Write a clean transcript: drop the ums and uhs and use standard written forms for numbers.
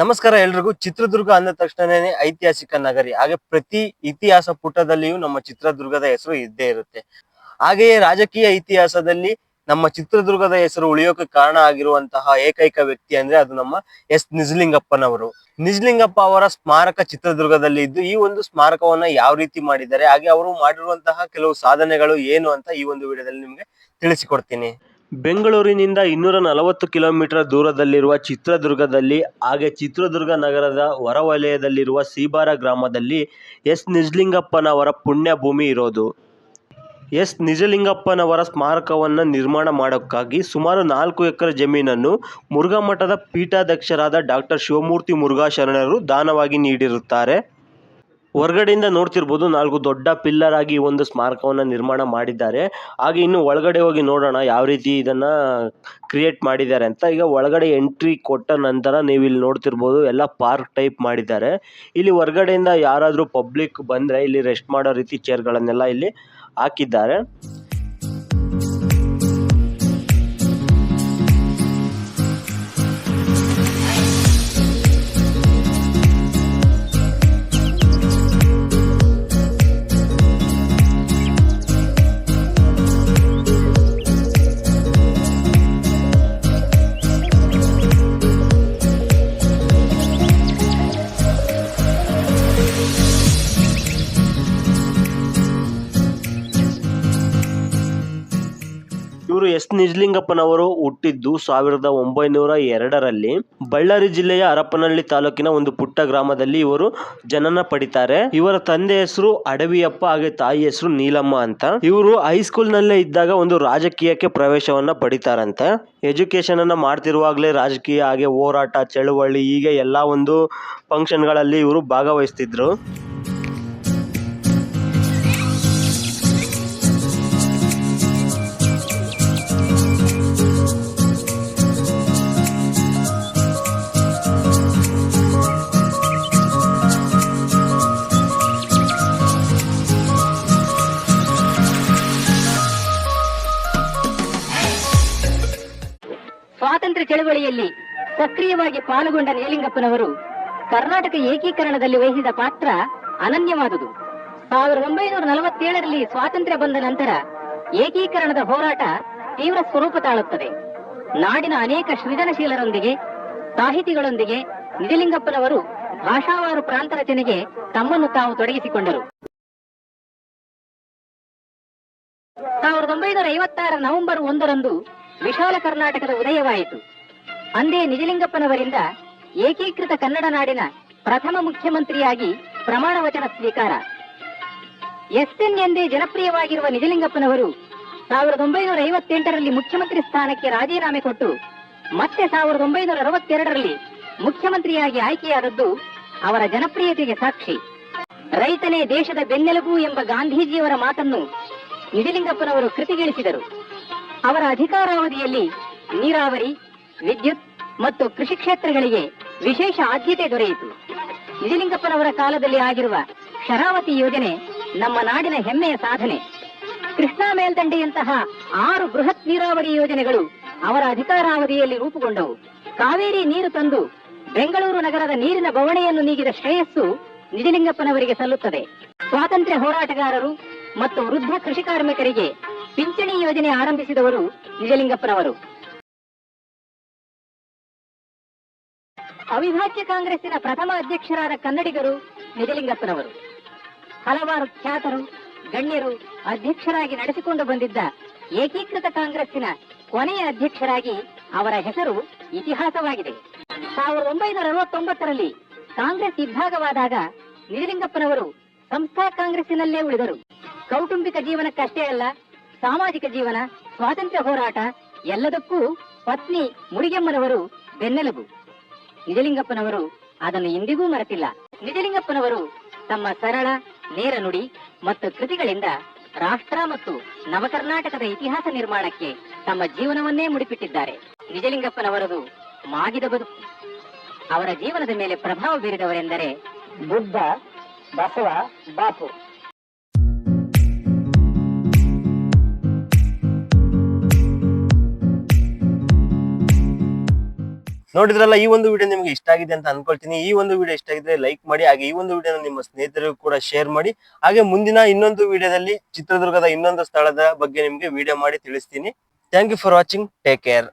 ನಮಸ್ಕಾರ ಎಲ್ರಿಗೂ. ಚಿತ್ರದುರ್ಗ ಅಂದ ತಕ್ಷಣನೇ ಐತಿಹಾಸಿಕ ನಗರಿ. ಹಾಗೆ ಪ್ರತಿ ಇತಿಹಾಸ ಪುಟದಲ್ಲಿಯೂ ನಮ್ಮ ಚಿತ್ರದುರ್ಗದ ಹೆಸರು ಇದ್ದೇ ಇರುತ್ತೆ. ಹಾಗೆಯೇ ರಾಜಕೀಯ ಇತಿಹಾಸದಲ್ಲಿ ನಮ್ಮ ಚಿತ್ರದುರ್ಗದ ಹೆಸರು ಉಳಿಯೋಕೆ ಕಾರಣ ಆಗಿರುವಂತಹ ಏಕೈಕ ವ್ಯಕ್ತಿ ಅಂದ್ರೆ ಅದು ನಮ್ಮ ಎಸ್ ನಿಜಲಿಂಗಪ್ಪನವರು. ನಿಜಲಿಂಗಪ್ಪ ಅವರ ಸ್ಮಾರಕ ಚಿತ್ರದುರ್ಗದಲ್ಲಿ ಇದ್ದು, ಈ ಒಂದು ಸ್ಮಾರಕವನ್ನ ಯಾವ ರೀತಿ ಮಾಡಿದ್ದಾರೆ, ಹಾಗೆ ಅವರು ಮಾಡಿರುವಂತಹ ಕೆಲವು ಸಾಧನೆಗಳು ಏನು ಅಂತ ಈ ಒಂದು ವಿಡಿಯೋದಲ್ಲಿ ನಿಮ್ಗೆ ತಿಳಿಸಿಕೊಡ್ತೀನಿ. ಬೆಂಗಳೂರಿನಿಂದ 240 ಕಿಲೋಮೀಟರ್ ದೂರದಲ್ಲಿರುವ ಚಿತ್ರದುರ್ಗದಲ್ಲಿ, ಹಾಗೆ ಚಿತ್ರದುರ್ಗ ನಗರದ ಹೊರವಲಯದಲ್ಲಿರುವ ಸೀಬಾರ ಗ್ರಾಮದಲ್ಲಿ ಎಸ್ ನಿಜಲಿಂಗಪ್ಪನವರ ಪುಣ್ಯ ಭೂಮಿ ಇರೋದು. ಎಸ್ ನಿಜಲಿಂಗಪ್ಪನವರ ಸ್ಮಾರಕವನ್ನು ನಿರ್ಮಾಣ ಮಾಡೋಕ್ಕಾಗಿ ಸುಮಾರು 4 ಎಕರೆ ಜಮೀನನ್ನು ಮುರುಘಾಮಠದ ಪೀಠಾಧ್ಯಕ್ಷರಾದ ಡಾಕ್ಟರ್ ಶಿವಮೂರ್ತಿ ಮುರುಘಾ ಶರಣರು ದಾನವಾಗಿ ನೀಡಿರುತ್ತಾರೆ. ಹೊರಗಡೆಯಿಂದ ನೋಡ್ತಿರ್ಬೋದು, 4 ದೊಡ್ಡ ಪಿಲ್ಲರ್ ಆಗಿ ಈ ಒಂದು ಸ್ಮಾರಕವನ್ನು ನಿರ್ಮಾಣ ಮಾಡಿದ್ದಾರೆ. ಹಾಗೆ ಇನ್ನು ಒಳಗಡೆ ಹೋಗಿ ನೋಡೋಣ ಯಾವ ರೀತಿ ಇದನ್ನ ಕ್ರಿಯೇಟ್ ಮಾಡಿದ್ದಾರೆ ಅಂತ. ಈಗ ಒಳಗಡೆ ಎಂಟ್ರಿ ಕೊಟ್ಟ ನಂತರ ನೀವು ಇಲ್ಲಿ ನೋಡ್ತಿರ್ಬೋದು, ಎಲ್ಲ ಪಾರ್ಕ್ ಟೈಪ್ ಮಾಡಿದ್ದಾರೆ. ಇಲ್ಲಿ ಹೊರಗಡೆಯಿಂದ ಯಾರಾದರೂ ಪಬ್ಲಿಕ್ ಬಂದರೆ ಇಲ್ಲಿ ರೆಸ್ಟ್ ಮಾಡೋ ರೀತಿ ಚೇರ್ಗಳನ್ನೆಲ್ಲ ಇಲ್ಲಿ ಹಾಕಿದ್ದಾರೆ. ಇವರು ಎಸ್ ನಿಜಲಿಂಗಪ್ಪನವರು ಹುಟ್ಟಿದ್ದು 1902ರಲ್ಲಿ ಬಳ್ಳಾರಿ ಜಿಲ್ಲೆಯ ಹರಪನಹಳ್ಳಿ ತಾಲೂಕಿನ ಒಂದು ಪುಟ್ಟ ಗ್ರಾಮದಲ್ಲಿ ಇವರು ಜನನ ಪಡಿತಾರೆ. ಇವರ ತಂದೆ ಹೆಸರು ಅಡವಿಯಪ್ಪ, ಹಾಗೆ ತಾಯಿ ಹೆಸರು ನೀಲಮ್ಮ ಅಂತ. ಇವರು ಹೈಸ್ಕೂಲ್ ನಲ್ಲೇ ಇದ್ದಾಗ ಒಂದು ರಾಜಕೀಯಕ್ಕೆ ಪ್ರವೇಶವನ್ನ ಪಡಿತಾರಂತೆ. ಎಜುಕೇಶನ್ ಅನ್ನ ಮಾಡ್ತಿರುವಾಗಲೇ ರಾಜಕೀಯ, ಹಾಗೆ ಹೋರಾಟ, ಚಳುವಳಿ, ಹೀಗೆ ಎಲ್ಲಾ ಒಂದು ಫಂಕ್ಷನ್ ಗಳಲ್ಲಿ ಇವರು ಭಾಗವಹಿಸ್ತಿದ್ರು. ಸ್ವಾತಂತ್ರ್ಯ ಚಳವಳಿಯಲ್ಲಿ ಸಕ್ರಿಯವಾಗಿ ಪಾಲ್ಗೊಂಡ ನಿಜಲಿಂಗಪ್ಪನವರು ಕರ್ನಾಟಕ ಏಕೀಕರಣದಲ್ಲಿ ವಹಿಸಿದ ಪಾತ್ರ ಅನನ್ಯವಾದುದು. 1947ರಲ್ಲಿ ಸ್ವಾತಂತ್ರ್ಯ ಬಂದ ನಂತರ ಏಕೀಕರಣದ ಹೋರಾಟ ತೀವ್ರ ಸ್ವರೂಪ ತಾಳುತ್ತದೆ. ನಾಡಿನ ಅನೇಕ ಸೃಜನಶೀಲರೊಂದಿಗೆ, ಸಾಹಿತಿಗಳೊಂದಿಗೆ ನಿಜಲಿಂಗಪ್ಪನವರು ಭಾಷಾವಾರು ಪ್ರಾಂತ ರಚನೆಗೆ ತಮ್ಮನ್ನು ತಾವು ತೊಡಗಿಸಿಕೊಂಡರು. 1956 ನವೆಂಬರ್ 1ರಂದು ವಿಶಾಲ ಕರ್ನಾಟಕದ ಉದಯವಾಯಿತು. ಅಂದೇ ನಿಜಲಿಂಗಪ್ಪನವರಿಂದ ಏಕೀಕೃತ ಕನ್ನಡ ನಾಡಿನ ಪ್ರಥಮ ಮುಖ್ಯಮಂತ್ರಿಯಾಗಿ ಪ್ರಮಾಣ ವಚನ ಸ್ವೀಕಾರ. ಎಸ್ಎನ್ ಎಂದೇ ಜನಪ್ರಿಯವಾಗಿರುವ ನಿಜಲಿಂಗಪ್ಪನವರು 1958ರಲ್ಲಿ ಮುಖ್ಯಮಂತ್ರಿ ಸ್ಥಾನಕ್ಕೆ ರಾಜೀನಾಮೆ ಕೊಟ್ಟು ಮತ್ತೆ 1962ರಲ್ಲಿ ಮುಖ್ಯಮಂತ್ರಿಯಾಗಿ ಆಯ್ಕೆಯಾದದ್ದು ಅವರ ಜನಪ್ರಿಯತೆಗೆ ಸಾಕ್ಷಿ. ರೈತನೇ ದೇಶದ ಬೆನ್ನೆಲುಬು ಎಂಬ ಗಾಂಧೀಜಿಯವರ ಮಾತನ್ನು ನಿಜಲಿಂಗಪ್ಪನವರು ಕೃತಿಗಿಳಿಸಿದರು. ಅವರ ಅಧಿಕಾರಾವಧಿಯಲ್ಲಿ ನೀರಾವರಿ, ವಿದ್ಯುತ್ ಮತ್ತು ಕೃಷಿ ಕ್ಷೇತ್ರಗಳಿಗೆ ವಿಶೇಷ ಆದ್ಯತೆ ದೊರೆಯಿತು. ನಿಜಲಿಂಗಪ್ಪನವರ ಕಾಲದಲ್ಲಿ ಆಗಿರುವ ಶರಾವತಿ ಯೋಜನೆ ನಮ್ಮ ನಾಡಿನ ಹೆಮ್ಮೆಯ ಸಾಧನೆ. ಕೃಷ್ಣಾ ಮೇಲ್ದಂಡೆಯಂತಹ 6 ಬೃಹತ್ ನೀರಾವರಿ ಯೋಜನೆಗಳು ಅವರ ಅಧಿಕಾರಾವಧಿಯಲ್ಲಿ ರೂಪುಗೊಂಡವು. ಕಾವೇರಿ ನೀರು ತಂದು ಬೆಂಗಳೂರು ನಗರದ ನೀರಿನ ಬವಣೆಯನ್ನು ನೀಗಿದ ಶ್ರೇಯಸ್ಸು ನಿಜಲಿಂಗಪ್ಪನವರಿಗೆ ಸಲ್ಲುತ್ತದೆ. ಸ್ವಾತಂತ್ರ್ಯ ಹೋರಾಟಗಾರರು ಮತ್ತು ವೃದ್ಧ ಕೃಷಿ ಕಾರ್ಮಿಕರಿಗೆ ಪಿಂಚಣಿ ಯೋಜನೆ ಆರಂಭಿಸಿದವರು ನಿಜಲಿಂಗಪ್ಪನವರು. ಅವಿಭಾಜ್ಯ ಕಾಂಗ್ರೆಸ್ಸಿನ ಪ್ರಥಮ ಅಧ್ಯಕ್ಷರಾದ ಕನ್ನಡಿಗರು ನಿಜಲಿಂಗಪ್ಪನವರು. ಹಲವಾರು ಖ್ಯಾತರು, ಗಣ್ಯರು ಅಧ್ಯಕ್ಷರಾಗಿ ನಡೆಸಿಕೊಂಡು ಬಂದಿದ್ದ ಏಕೀಕೃತ ಕಾಂಗ್ರೆಸ್ಸಿನ ಕೊನೆಯ ಅಧ್ಯಕ್ಷರಾಗಿ ಅವರ ಹೆಸರು ಇತಿಹಾಸವಾಗಿದೆ. 1969ರಲ್ಲಿ ಕಾಂಗ್ರೆಸ್ ಇಬ್ಬಾಗವಾದಾಗ ನಿಜಲಿಂಗಪ್ಪನವರು ಸಂಸ್ಥಾ ಕಾಂಗ್ರೆಸ್ಸಿನಲ್ಲೇ ಉಳಿದರು. ಕೌಟುಂಬಿಕ ಜೀವನಕ್ಕಷ್ಟೇ ಅಲ್ಲ, ಸಾಮಾಜಿಕ ಜೀವನ, ಸ್ವಾತಂತ್ರ್ಯ ಹೋರಾಟ ಎಲ್ಲದಕ್ಕೂ ಪತ್ನಿ ಮುಡಿಗೆಮ್ಮನವರು ಬೆನ್ನೆಲುಬು. ನಿಜಲಿಂಗಪ್ಪನವರು ಅದನ್ನು ಇಂದಿಗೂ ಮರೆತಿಲ್ಲ. ನಿಜಲಿಂಗಪ್ಪನವರು ತಮ್ಮ ಸರಳ, ನೇರ ನುಡಿ ಮತ್ತು ಕೃತಿಗಳಿಂದ ರಾಷ್ಟ್ರ ಮತ್ತು ನವಕರ್ನಾಟಕದ ಇತಿಹಾಸ ನಿರ್ಮಾಣಕ್ಕೆ ತಮ್ಮ ಜೀವನವನ್ನೇ ಮುಡಿಪಿಟ್ಟಿದ್ದಾರೆ. ನಿಜಲಿಂಗಪ್ಪನವರದು ಮಾಗಿದ ಬದುಕು. ಅವರ ಜೀವನದ ಮೇಲೆ ಪ್ರಭಾವ ಬೀರಿದವರೆಂದರೆ ಬುದ್ಧ, ಬಸವ, ಬಾಪು. ನೋಡಿದ್ರಲ್ಲ, ಈ ಒಂದು ವಿಡಿಯೋ ನಿಮ್ಗೆ ಇಷ್ಟ ಆಗಿದೆ ಅಂತ ಅನ್ಕೊಳ್ತೀನಿ. ಈ ಒಂದು ವಿಡಿಯೋ ಇಷ್ಟ ಆಗಿದ್ರೆ ಲೈಕ್ ಮಾಡಿ, ಹಾಗೆ ಈ ಒಂದು ವಿಡಿಯೋನ ನಿಮ್ಮ ಸ್ನೇಹಿತರಿಗೂ ಕೂಡ ಶೇರ್ ಮಾಡಿ. ಹಾಗೆ ಮುಂದಿನ ಇನ್ನೊಂದು ವಿಡಿಯೋದಲ್ಲಿ ಚಿತ್ರದುರ್ಗದ ಇನ್ನೊಂದು ಸ್ಥಳದ ಬಗ್ಗೆ ನಿಮ್ಗೆ ವಿಡಿಯೋ ಮಾಡಿ ತಿಳಿಸ್ತೀನಿ. Thank you for watching. Take care.